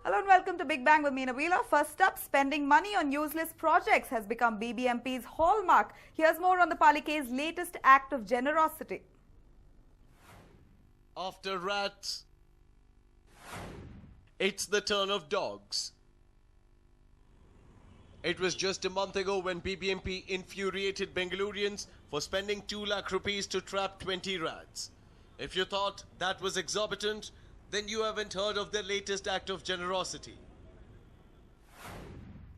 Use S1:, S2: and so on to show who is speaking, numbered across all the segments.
S1: Hello and welcome to Big Bang with Meena Wheeler. First up, spending money on useless projects has become BBMP's hallmark. Here's more on the Palike's latest act of generosity.
S2: After rats, it's the turn of dogs. It was just a month ago when BBMP infuriated Bengaloreans for spending 2 lakh rupees to trap 20 rats. If you thought that was exorbitant, then you haven't heard of their latest act of generosity.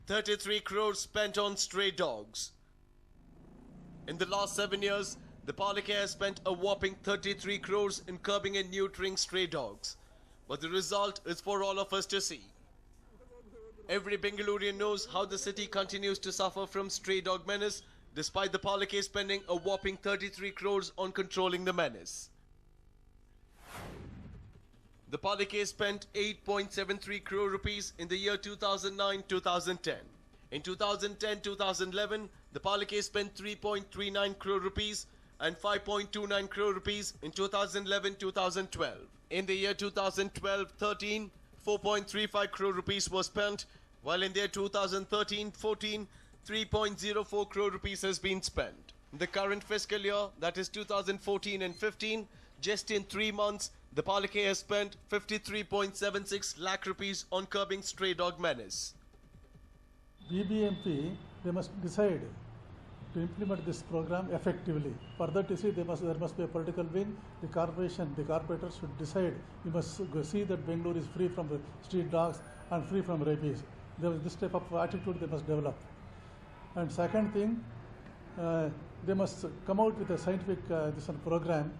S2: 33 crores spent on stray dogs. In the last 7 years, the Palike has spent a whopping 33 crores in curbing and neutering stray dogs. But the result is for all of us to see. Every Bengalorean knows how the city continues to suffer from stray dog menace, despite the Palike spending a whopping 33 crores on controlling the menace. The Palike spent 8.73 crore rupees in the year 2009-2010. In 2010-2011, the Palike spent 3.39 crore rupees and 5.29 crore rupees in 2011-2012. In the year 2012-13, 4.35 crore rupees was spent, while in the year 2013-14, 3.04 crore rupees has been spent. In the current fiscal year, that is 2014 and 15, just in 3 months, the Palike has spent 53.76 lakh rupees on curbing stray dog menace.
S3: BBMP, they must decide to implement this program effectively. For that, you see, there must be a political wing. The corporation, the corporators should decide. You must see that Bengaluru is free from the street dogs and free from rabies. This type of attitude they must develop. And second thing, they must come out with a scientific program,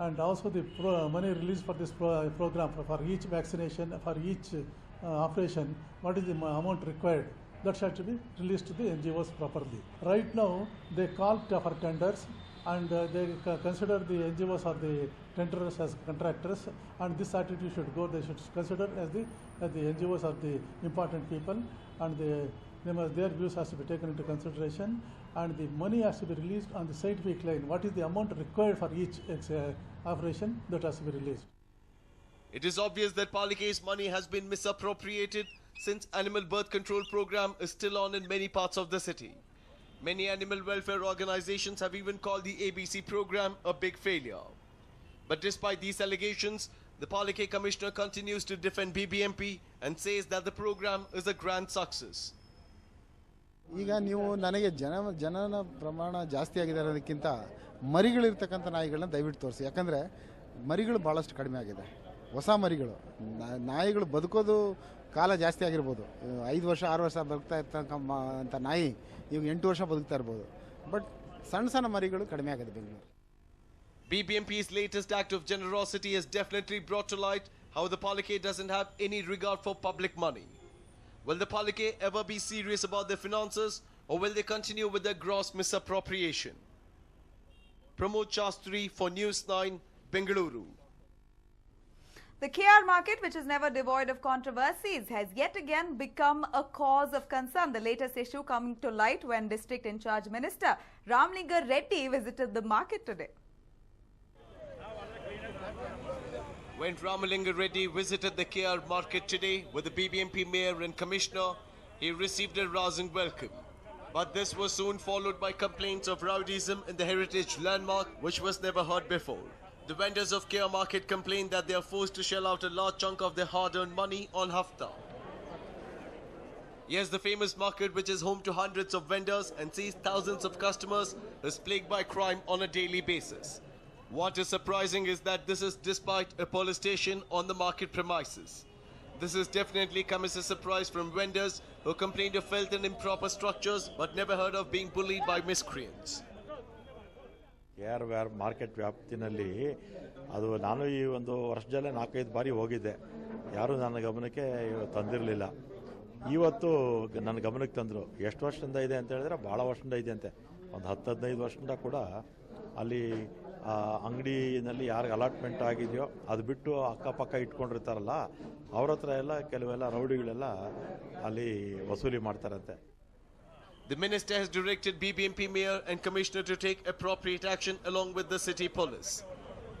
S3: and also the money released for this program for each vaccination, for each operation, what is the amount required. That has to be released to the NGOs properly. Right now, they call for tenders, and they consider the NGOs or the tenderers as contractors, and this attitude should go. They should consider as the NGOs are the important people, and their views has to be taken into consideration, and the money has to be released on the scientific line. What is the amount required for each operation, that has to be released.
S2: It is obvious that Palike's money has been misappropriated, since animal birth control program is still on in many parts of the city. Many animal welfare organizations have even called the ABC program a big failure. But despite these allegations, the Palike commissioner continues to defend BBMP and says that the program is a grand success.
S4: ಈಗ ನೀವು ನನಗೆ ಜನನ ಪ್ರಮಾಣ ಜಾಸ್ತಿ ಆಗಿದೆ ಅನ್ನೋದಕ್ಕಿಂತ ಮರಿಗಳಿರ್ತಕ್ಕಂಥ ನಾಯಿಗಳನ್ನ ದಯವಿಟ್ಟು ತೋರಿಸಿ. ಯಾಕಂದರೆ ಮರಿಗಳು ಭಾಳಷ್ಟು ಕಡಿಮೆ ಆಗಿದೆ. ಹೊಸ ಮರಿಗಳು ನಾಯಿಗಳು ಬದುಕೋದು ಕಾಲ ಜಾಸ್ತಿ ಆಗಿರ್ಬೋದು. 5 ವರ್ಷ 6 ವರ್ಷ ಬದುಕ್ತಾ ಇರ್ತಕ್ಕಂಥ ನಾಯಿ ಈಗ 8 ವರ್ಷ ಬದುಕ್ತಾ ಇರ್ಬೋದು. ಬಟ್ ಸಣ್ಣ ಸಣ್ಣ ಮರಿಗಳು ಕಡಿಮೆ ಆಗಿದೆ Bengaluru.
S2: BBMP's latest act of generosity has definitely brought to light how the Palike doesn't have any regard for public money. Will the Palike ever be serious about their finances, or will they continue with their gross misappropriation? Pramod Shastri for News9, Bengaluru.
S1: The KR market, which is never devoid of controversies, has yet again become a cause of concern. The latest issue coming to light when District in Charge Minister Ramlinga Reddy visited the market today.
S2: When Ramlinga Reddy visited the KR market today with the BBMP mayor and commissioner, he received a rousing welcome. But this was soon followed by complaints of rowdyism in the heritage landmark, which was never heard before. The vendors of KR market complained that they are forced to shell out a large chunk of their hard-earned money on hafta. Yes, the famous market, which is home to hundreds of vendors and sees thousands of customers, is plagued by crime on a daily basis. What is surprising is that this is despite a police station on the market premises. This has definitely come as a surprise from vendors who complained of filth and improper structures but never heard of being bullied by miscreants.
S5: KR market ವ್ಯಾಪ್ತಿನಲ್ಲಿ ಅದು ನಾನು ಈ ಒಂದು ವರ್ಷದಲ್ಲೇ 4-5 ಬಾರಿ ಹೋಗಿದ್ದೆ. ಯಾರೂ ನನ್ನ ಗಮನಕ್ಕೆ ತಂದಿರಲಿಲ್ಲ. ಇವತ್ತು ನನ್ನ ಗಮನಕ್ಕೆ ತಂದರು. ಎಷ್ಟು ವರ್ಷದಿಂದ ಇದೆ ಅಂತ ಹೇಳಿದ್ರೆ ಭಾಳ ವರ್ಷದಿಂದ ಇದೆ ಅಂತೆ. ಒಂದು 10-15 ವರ್ಷದಿಂದ ಕೂಡ ಅಲ್ಲಿ ಅಂಗಡಿನಲ್ಲಿ ಯಾರಿಗೆ ಅಲಾಟ್ಮೆಂಟ್ ಆಗಿದೆಯೋ ಅದು ಬಿಟ್ಟು ಅಕ್ಕಪಕ್ಕ ಇಟ್ಕೊಂಡಿರ್ತಾರಲ್ಲ ಅವ್ರ ಹತ್ರ ಎಲ್ಲ ಕೆಲವೆಲ್ಲ ರೌಡಿಗಳೆಲ್ಲ ಅಲ್ಲಿ ವಸೂಲಿ ಮಾಡ್ತಾರಂತೆ.
S2: The minister has directed BBMP mayor and commissioner to take appropriate action along with the city police.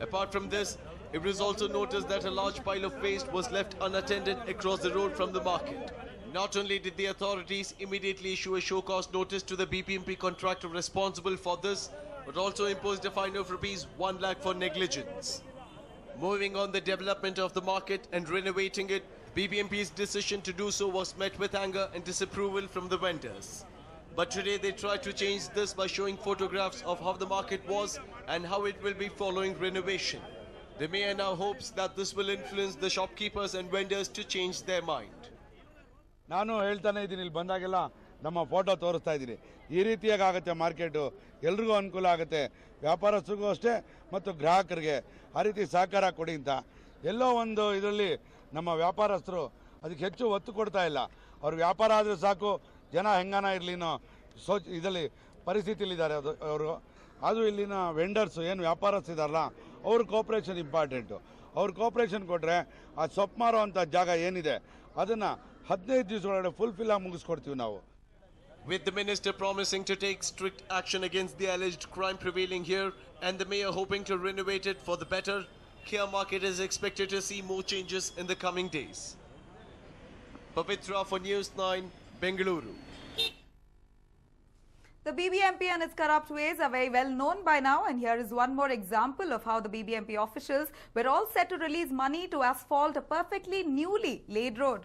S2: Apart from this, It was also noticed that a large pile of waste was left unattended across the road from the market. Not only did the authorities immediately issue a show cause notice to the BBMP contractor responsible for this, but also imposed a fine of rupees 1 lakh for negligence. Moving on the development of the market and renovating it, BBMP's decision to do so was met with anger and disapproval from the vendors. But today they tried to change this by showing photographs of how the market was and how it will be following renovation. The mayor now hopes that this will influence the shopkeepers and vendors to change their mind.
S6: ನಾನು ಹೇಳ್ತಾನೆ ಇದ್ದೀನಿ, ಇಲ್ಲಿ ಬಂದಾಗೆಲ್ಲ ನಮ್ಮ photo ತೋರಿಸ್ತಾ ಇದ್ದೀನಿ. ಈ ರೀತಿಯಾಗಿ ಆಗುತ್ತೆ ಮಾರ್ಕೆಟು, ಎಲ್ರಿಗೂ ಅನುಕೂಲ ಆಗುತ್ತೆ, ವ್ಯಾಪಾರಸ್ಥರಿಗೂ ಅಷ್ಟೇ ಮತ್ತು ಗ್ರಾಹಕರಿಗೆ ಆ ರೀತಿ ಸಹಕಾರ ಕೊಡಿ ಅಂತ. ಎಲ್ಲೋ ಒಂದು ಇದರಲ್ಲಿ ನಮ್ಮ ವ್ಯಾಪಾರಸ್ಥರು ಅದಕ್ಕೆ ಹೆಚ್ಚು ಒತ್ತು ಕೊಡ್ತಾ ಇಲ್ಲ. ಅವ್ರ ವ್ಯಾಪಾರ ಆದರೆ ಸಾಕು, ಜನ ಹೆಂಗಾನ ಇರಲಿನೋ ಇದರಲ್ಲಿ ಪರಿಸ್ಥಿತಿಲಿದ್ದಾರೆ ಅವರು. ಅದು ಇಲ್ಲಿನ ವೆಂಡರ್ಸು ಏನು ವ್ಯಾಪಾರಸ್ಥರಿದಾರಲ್ಲ, ಅವ್ರ ಕೋಆಪರೇಷನ್ ಇಂಪಾರ್ಟೆಂಟು. ಅವ್ರ ಕೋಆಪರೇಷನ್ ಕೊಟ್ಟರೆ ಆ ಸೊಪ್ಪು ಮಾರೋ ಅಂಥ ಜಾಗ ಏನಿದೆ ಅದನ್ನು 15 ದಿವಸದೊಳಗಡೆ ಫುಲ್ಫಿಲ್ ಆಗಿ ಮುಗಿಸ್ಕೊಡ್ತೀವಿ ನಾವು.
S2: With the minister promising to take strict action against the alleged crime prevailing here and the mayor hoping to renovate it for the better, Kia Market is expected to see more changes in the coming days. Pavitra for News9, Bengaluru.
S1: The BBMP and its corrupt ways are very well known by now, and here is one more example of how the BBMP officials were all set to release money to asphalt a perfectly newly laid road.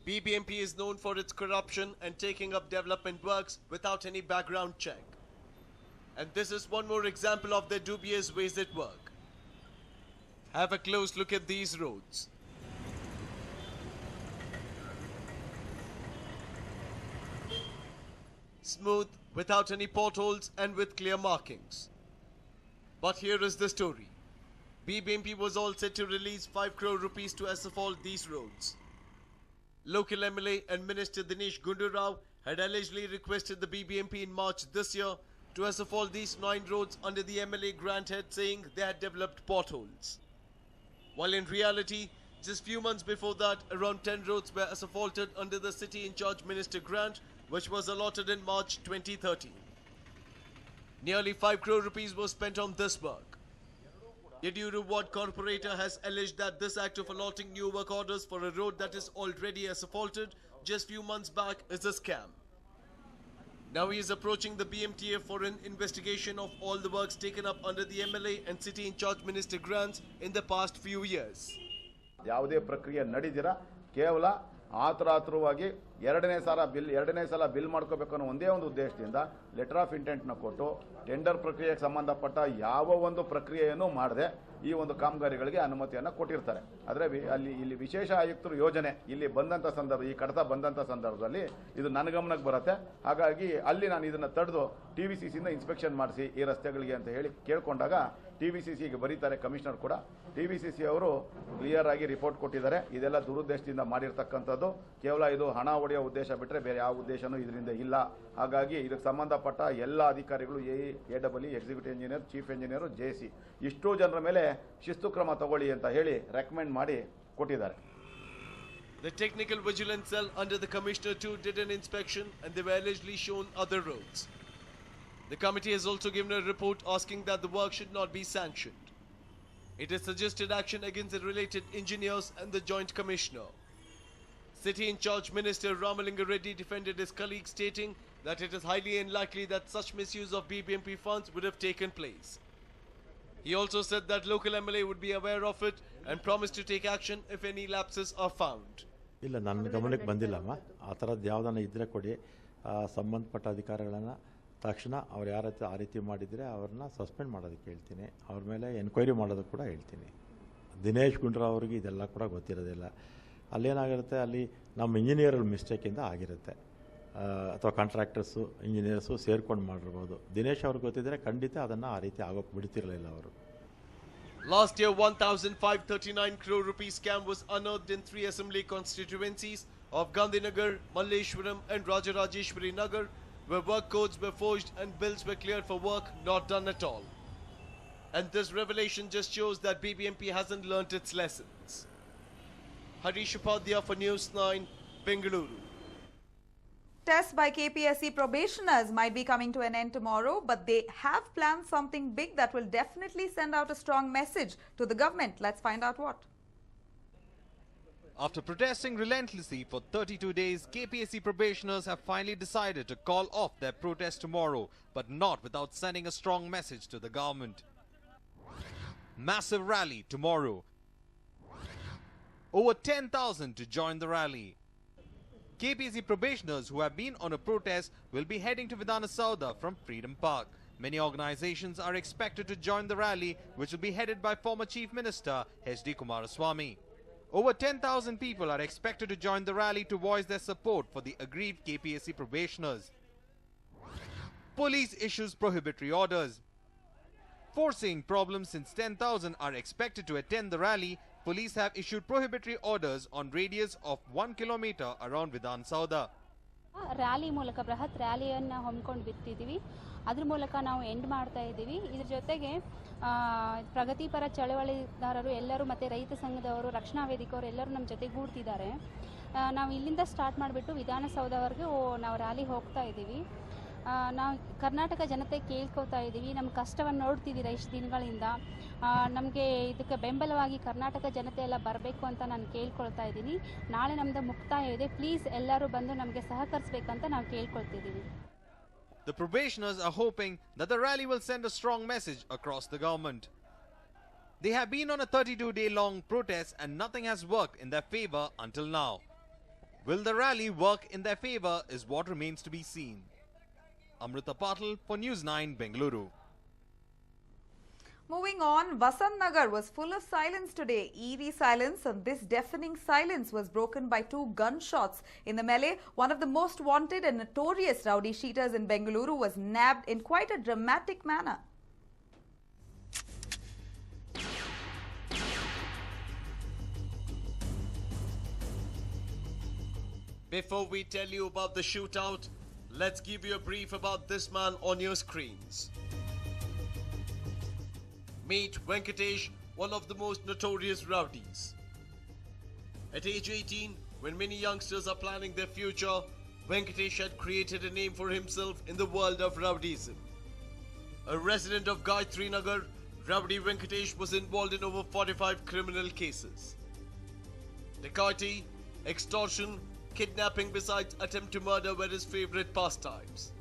S2: BBMP is known for its corruption and taking up development works without any background check. And this is one more example of their dubious ways at work. Have a close look at these roads. Smooth, without any potholes and with clear markings. But here is the story. BBMP was all set to release 5 crore rupees to asphalt these roads. Local MLA and Minister Dinesh Gundurao had allegedly requested the BBMP in March this year to asphalt these 9 roads under the MLA grant head, saying they had developed potholes. While in reality, just few months before that, around 10 roads were asphalted under the city in charge minister grant, which was allotted in March 2013. Nearly 5 crore rupees was spent on this work. Yediyuru Ward Corporator has alleged that this act of allotting new work orders for a road that is already asphalted just few months back is a scam. Now he is approaching the BMTF for an investigation of all the works taken up under the MLA and city in charge minister grants in the past few years.
S7: ಯಾವುದೇ ಪ್ರಕ್ರಿಯೆ ನಡೆದಿರ ಕೇವಲ ಆತುರಾತುರವಾಗಿ ಎರಡನೇ ಸಲ bill ಮಾಡ್ಕೋಬೇಕು ಅನ್ನೋ ಒಂದೇ ಒಂದು ಉದ್ದೇಶದಿಂದ ಲೆಟರ್ ಆಫ್ ಇಂಟೆಂಟ್ನ ಕೊಟ್ಟು ಟೆಂಡರ್ ಪ್ರಕ್ರಿಯೆಗೆ ಸಂಬಂಧಪಟ್ಟ ಯಾವ ಒಂದು ಪ್ರಕ್ರಿಯೆಯನ್ನು ಮಾಡದೆ ಈ ಒಂದು ಕಾಮಗಾರಿಗಳಿಗೆ ಅನುಮತಿಯನ್ನು ಕೊಟ್ಟಿರ್ತಾರೆ. ಆದರೆ ಇಲ್ಲಿ ವಿಶೇಷ ಆಯುಕ್ತರು ಯೋಜನೆ ಇಲ್ಲಿ ಬಂದಂಥ ಸಂದರ್ಭ, ಈ ಕಡತ ಬಂದಂಥ ಸಂದರ್ಭದಲ್ಲಿ ಇದು ನನ್ನ ಗಮನಕ್ಕೆ ಬರುತ್ತೆ. ಹಾಗಾಗಿ ಅಲ್ಲಿ ನಾನು ಇದನ್ನು ತಡೆದು TVCCಯಿಂದ ಇನ್ಸ್ಪೆಕ್ಷನ್ ಮಾಡಿಸಿ ಈ ರಸ್ತೆಗಳಿಗೆ ಅಂತ ಹೇಳಿ ಕೇಳ್ಕೊಂಡಾಗ TVCCಗೆ ಬರೀತಾರೆ ಕಮಿಷನರ್ ಕೂಡ. TVCC ಅವರು ಕ್ಲಿಯರ್ ಆಗಿ ರಿಪೋರ್ಟ್ ಕೊಟ್ಟಿದ್ದಾರೆ. ಇದೆಲ್ಲ ದುರುದ್ದೇಶದಿಂದ ಮಾಡಿರ್ತಕ್ಕಂಥದ್ದು, ಕೇವಲ ಇದು ಹಣ ಹೊಡೆಯೋ ಉದ್ದೇಶ ಬಿಟ್ಟರೆ ಬೇರೆ ಯಾವ ಉದ್ದೇಶನೂ ಇದರಿಂದ ಇಲ್ಲ. ಹಾಗಾಗಿ ಇದಕ್ಕೆ ಸಂಬಂಧಪಟ್ಟ ಎಲ್ಲ ಅಧಿಕಾರಿಗಳು AEE, executive engineer, chief engineer, JC ಇಷ್ಟೂ ಜನರ ಮೇಲೆ ಶಿಸ್ತು ಕ್ರಮ ತಗೊಳ್ಳಿ ಅಂತ ಹೇಳಿ ರೆಕಮೆಂಡ್ ಮಾಡಿ ಕೊಟ್ಟಿದ್ದಾರೆ.
S2: The technical vigilance cell under the commissioner too did an inspection and they were allegedly shown other roads. The committee has also given a report asking that the work should not be sanctioned. It has suggested action against the related engineers and the joint commissioner. City in charge minister Ramalinga Reddy defended his colleague, stating that it is highly unlikely that such misuse of BBMP funds would have taken place. He also said that local MLA would be aware of it and promised to take action if any lapses are found.
S5: ಇಲ್ಲ, ನನ್ನ ಗಮನಕ್ಕೆ ಬಂದಿಲ್ಲಮ್ಮ. ಆ ಥರದ್ದು ಯಾವುದನ್ನ ಇದ್ದರೆ ಕೊಡಿ, ಸಂಬಂಧಪಟ್ಟ ಅಧಿಕಾರಿಗಳನ್ನು ತಕ್ಷಣ ಅವ್ರು ಯಾರ ಆ ರೀತಿ ಮಾಡಿದರೆ ಅವ್ರನ್ನ ಸಸ್ಪೆಂಡ್ ಮಾಡೋದಕ್ಕೆ ಹೇಳ್ತೀನಿ, ಅವ್ರ ಮೇಲೆ ಎನ್ಕ್ವೈರಿ ಮಾಡೋದಕ್ಕೆ ಕೂಡ ಹೇಳ್ತೀನಿ. ದಿನೇಶ್ ಗುಂಡ್ರಾವ್ ಅವ್ರಿಗೆ ಇದೆಲ್ಲ ಕೂಡ ಗೊತ್ತಿರೋದಿಲ್ಲ. ಅಲ್ಲೇನಾಗಿರುತ್ತೆ, ಅಲ್ಲಿ ನಮ್ಮ ಇಂಜಿನಿಯರ್ ಮಿಸ್ಟೇಕಿಂದ ಆಗಿರುತ್ತೆ, ಅಥವಾ ಕಾಂಟ್ರಾಕ್ಟರ್ಸು ಇಂಜಿನಿಯರ್ಸು ಸೇರ್ಕೊಂಡು ಮಾಡಿರ್ಬೋದು. ದಿನೇಶ್ ಅವ್ರಿಗೆ ಗೊತ್ತಿದ್ದರೆ ಖಂಡಿತ ಅದನ್ನು ಆ ರೀತಿ ಆಗೋಕ್ಕೆ ಬಿಡ್ತಿರಲಿಲ್ಲ ಅವರು.
S2: Last year, 1,539 crore rupees scam was unearthed in 3 assembly constituencies of Gandhinagar, Malleshwaram and Rajarajeshwari Nagar, where work codes were forged and bills were cleared for work not done at all. And this revelation just shows that BBMP hasn't learnt its lessons. Harish Upadhyaya for News9, Bengaluru.
S1: Tests by KPSC probationers might be coming to an end tomorrow, but they have planned something big that will definitely send out a strong message to the government. Let's find out what.
S8: After protesting relentlessly for 32 days, KPSC probationers have finally decided to call off their protest tomorrow, but not without sending a strong message to the government. Massive rally tomorrow. Over 10,000 to join the rally. KPSC probationers who have been on a protest will be heading to Vidhana Soudha from Freedom Park. Many organizations are expected to join the rally, which will be headed by former Chief Minister H.D. Kumaraswamy. Over 10,000 people are expected to join the rally to voice their support for the aggrieved KPSC probationers. Police issues prohibitory orders. Foreseeing problems since 10,000 are expected to attend the rally, police have issued prohibitory orders on radius of 1 kilometer around Vidhan Soudha.
S9: Rally ಮೂಲಕ ಬೃಹತ್ ರ್ಯಾಲಿಯನ್ನು ಹಮ್ಮಿಕೊಂಡು ಬಿಟ್ಟಿದ್ದೀವಿ. ಅದ್ರ ಮೂಲಕ ನಾವು end ಮಾಡ್ತಾ ಇದ್ದೀವಿ. ಇದ್ರ ಜೊತೆಗೆ ಪ್ರಗತಿಪರ ಚಳವಳಿದಾರರು ಎಲ್ಲರೂ ಮತ್ತು ರೈತ ಸಂಘದವರು, ರಕ್ಷಣಾ ವೇದಿಕೆಯವರು ಎಲ್ಲರೂ ನಮ್ಮ ಜೊತೆ ಗೂಡ್ತಿದ್ದಾರೆ. ನಾವು ಇಲ್ಲಿಂದ ಸ್ಟಾರ್ಟ್ ಮಾಡಿಬಿಟ್ಟು ವಿಧಾನಸೌಧವರೆಗೂ ನಾವು ರ್ಯಾಲಿ ಹೋಗ್ತಾ ಇದ್ದೀವಿ. ನಾವು ಕರ್ನಾಟಕ ಜನತೆ ಕೇಳ್ಕೊತಾ ಇದ್ದೀವಿ, ನಮ್ಮ ಕಷ್ಟವನ್ನು ನೋಡ್ತಿದ್ದೀರಾ ಇಷ್ಟು ದಿನಗಳಿಂದ. ನಮಗೆ ಇದಕ್ಕೆ ಬೆಂಬಲವಾಗಿ ಕರ್ನಾಟಕ ಜನತೆ ಎಲ್ಲ ಬರಬೇಕು ಅಂತ ನಾನು ಕೇಳ್ಕೊಳ್ತಾ ಇದ್ದೀನಿ. ನಾಳೆ ನಮ್ಮದು ಮುಕ್ತಾಯ ಇದೆ, ಪ್ಲೀಸ್ ಎಲ್ಲರೂ ಬಂದು ನಮಗೆ ಸಹಕರಿಸಬೇಕಂತ ನಾವು ಕೇಳ್ಕೊಳ್ತಿದ್ದೀವಿ.
S8: The probationers are hoping that the rally will send a strong message across the government. They have been on a 32-day-long protest and nothing has worked in their favor until now. Will the rally work in their favor is what remains to be seen. Amrita Patil for News9, Bengaluru.
S1: Moving on, Vasant Nagar was full of silence today. Eerie silence, and this deafening silence was broken by 2 gunshots in the melee. One of the most wanted and notorious rowdy sheeters in Bengaluru was nabbed in quite a dramatic manner.
S2: Before we tell you about the shootout, let's give you a brief about this man on your screens. Meet Venkatesh, one of the most notorious rowdies. At age 18, when many youngsters are planning their future, Venkatesh had created a name for himself in the world of rowdyism. A resident of Gayatri Nagar, Rowdy Venkatesh was involved in over 45 criminal cases. Dacoity, extortion, kidnapping besides attempt to murder were his favorite pastimes.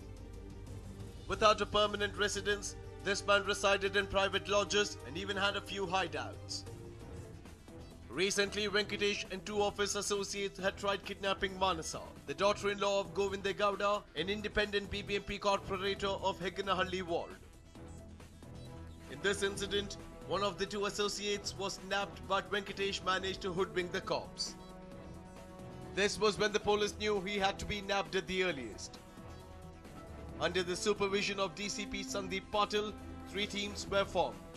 S2: Without a permanent residence, this man resided in private lodges and even had a few hideouts. Recently, Venkatesh and 2 of his associates had tried kidnapping Manasa, the daughter-in-law of Govinda Gowda, an independent BBMP corporator of Hegganahalli ward. In this incident, one of the 2 associates was nabbed, but Venkatesh managed to hoodwink the cops. This was when the police knew he had to be nabbed at the earliest. Under the supervision of DCP Sandeep Patil, 3 teams were formed.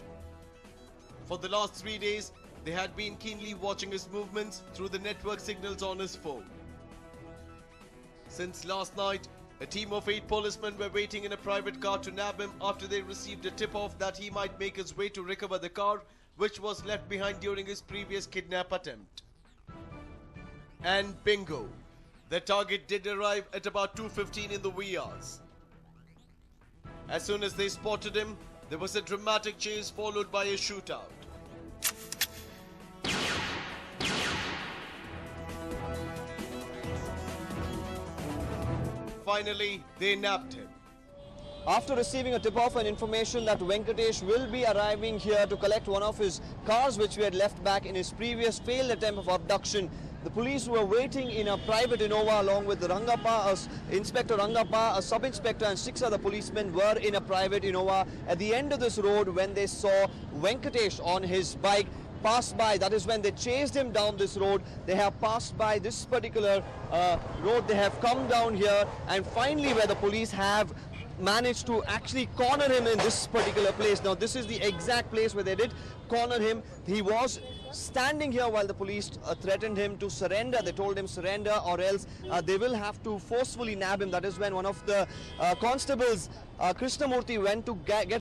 S2: For the last 3 days, they had been keenly watching his movements through the network signals on his phone. Since last night, a team of 8 policemen were waiting in a private car to nab him after they received a tip-off that he might make his way to recover the car, which was left behind during his previous kidnap attempt. And bingo! The target did arrive at about 2:15 in the wee hours. As soon as they spotted him, there was a dramatic chase followed by a shootout. Finally, they nabbed him.
S10: After receiving a tip-off and information that Venkatesh will be arriving here to collect one of his cars which we had left back in his previous failed attempt of abduction, the police were waiting in a private Innova along with Rangappa, Inspector Rangappa, a sub-inspector and 6 other policemen were in a private Innova at the end of this road when they saw Venkatesh on his bike pass by. That is when they chased him down this road. They have passed by this particular road. They have come down here and finally where the police have managed to actually corner him in this particular place. Now this is the exact place where they did corner him. He was standing here while the police threatened him to surrender. They told him surrender or else they will have to forcefully nab him. That is when one of the constables, Krishnamurthy, went to get